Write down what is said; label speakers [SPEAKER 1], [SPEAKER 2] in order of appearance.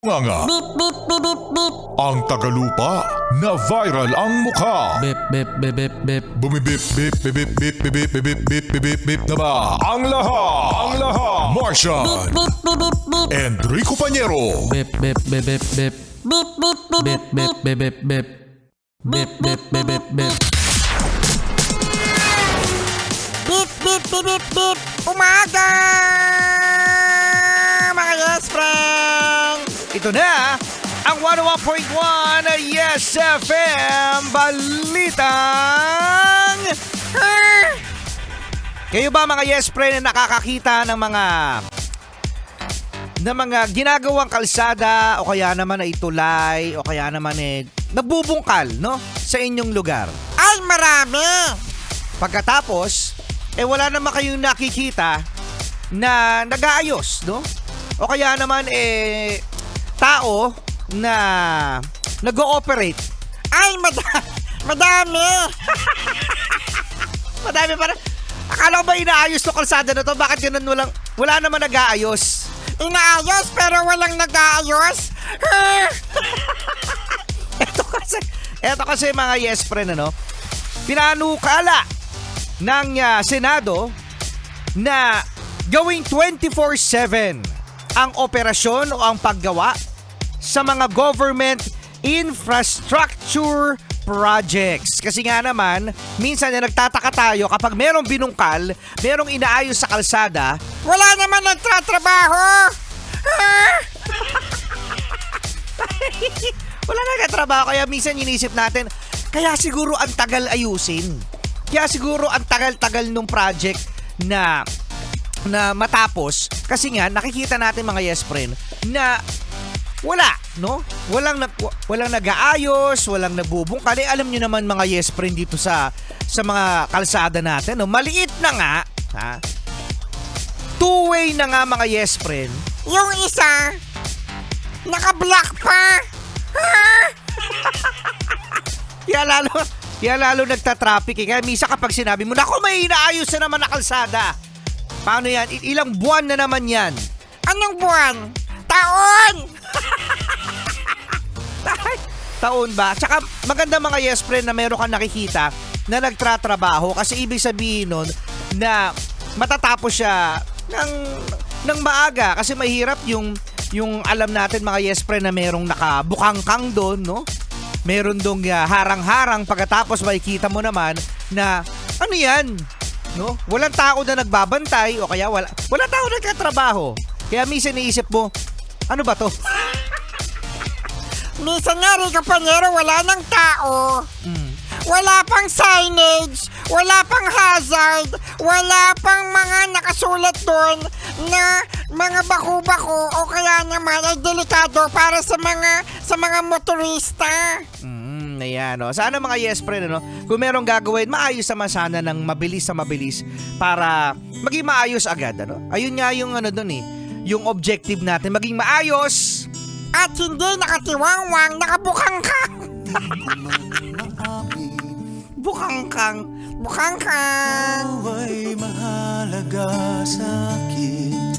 [SPEAKER 1] Nga
[SPEAKER 2] Beep, beep, beep, beep, beep.
[SPEAKER 1] ang Tagalupa na viral ang mukha.
[SPEAKER 3] Bip, bip, bip, bip, bip.
[SPEAKER 1] Bumibip, bip, bip, bip, bip, bip, bip, bip, bip, bip, bip, bip na ba? Ang lahat! Martian,
[SPEAKER 2] Beep, beep, beep, beep.
[SPEAKER 1] Enrico Pañero,
[SPEAKER 3] Bip, bip, bip, bip, bip.
[SPEAKER 2] Beep, beep, beep,
[SPEAKER 3] Bip, bip, bip, bip, bip. Bip, bip, bip, bip, bip.
[SPEAKER 2] beep, beep, beep, beep, beep. Umaga! Mga yes, friend!
[SPEAKER 4] Ito na ang 101.1 Yes FM Balitang Kayo ba mga Yes Friend na nakakakita ng mga ginagawang kalsada o kaya naman ay tulay o kaya naman nagbubungkal no sa inyong lugar?
[SPEAKER 2] Ay, marami!
[SPEAKER 4] Pagkatapos wala naman kayong nakikita na nag-aayos, no? O kaya naman tao na nag-ooperate.
[SPEAKER 2] Ay, madami!
[SPEAKER 4] Madami para. Akala ko ba inaayos to kalsada na to? Bakit ganun wala naman nag-aayos?
[SPEAKER 2] Inaayos pero walang nag-aayos?
[SPEAKER 4] Ito kasi mga yes friend, ano? Pinanukala ng Senado na gawing 24/7 ang operasyon o ang paggawa sa mga government infrastructure projects. Kasi nga naman, minsan nagtataka tayo kapag merong binungkal, merong inaayos sa kalsada,
[SPEAKER 2] Wala naman nagtatrabaho!
[SPEAKER 4] wala na katrabaho. Kaya minsan inisip natin, kaya siguro ang tagal ayusin. Kaya siguro ang tagal-tagal nung project na matapos. Kasi nga, nakikita natin mga yes friend, na wala, no? Walang nag-aayos, walang nagbubungkal. Alam nyo naman mga yes friend dito sa mga kalsada natin, no? Maliit na nga, ha? Two-way na nga mga yes friend.
[SPEAKER 2] Yung isa, naka-block pa!
[SPEAKER 4] Kaya lalo nagta-traffic Kaya misa kapag sinabi mo, naku, may inaayos na naman na kalsada. Paano yan? Ilang buwan na naman yan?
[SPEAKER 2] Anong buwan? Taon!
[SPEAKER 4] Taon ba? Tsaka maganda mga yes friend na meron kang nakikita na nagtratrabaho kasi ibig sabihin nun na matatapos siya ng maaga kasi mahirap yung alam natin mga yes friend na merong nakabukangkang doon, no? Meron dong harang-harang pagkatapos makikita mo naman na ano yan? No? Walang tao na nagbabantay o kaya wala tao na nagtatrabaho. Kaya minsan naisip mo, ano ba to?
[SPEAKER 2] Minsan nga rin, kapanyero, wala ng tao. Wala pang signage, wala pang hazard, wala pang mga nakasulat doon na mga baku-baku o kaya naman ay delikado para sa mga motorista.
[SPEAKER 4] Ayan, no? Sana mga yes friend, ano, kung merong gagawin, maayos naman sana ng mabilis para maging maayos agad, ano? Ayun nga yung doon yung objective natin, maging maayos.
[SPEAKER 2] At hindi nakatiwangwang, nakabukangkang.
[SPEAKER 4] Bukangkang.
[SPEAKER 2] Bukangkang.
[SPEAKER 5] Ay mahalaga sa akin.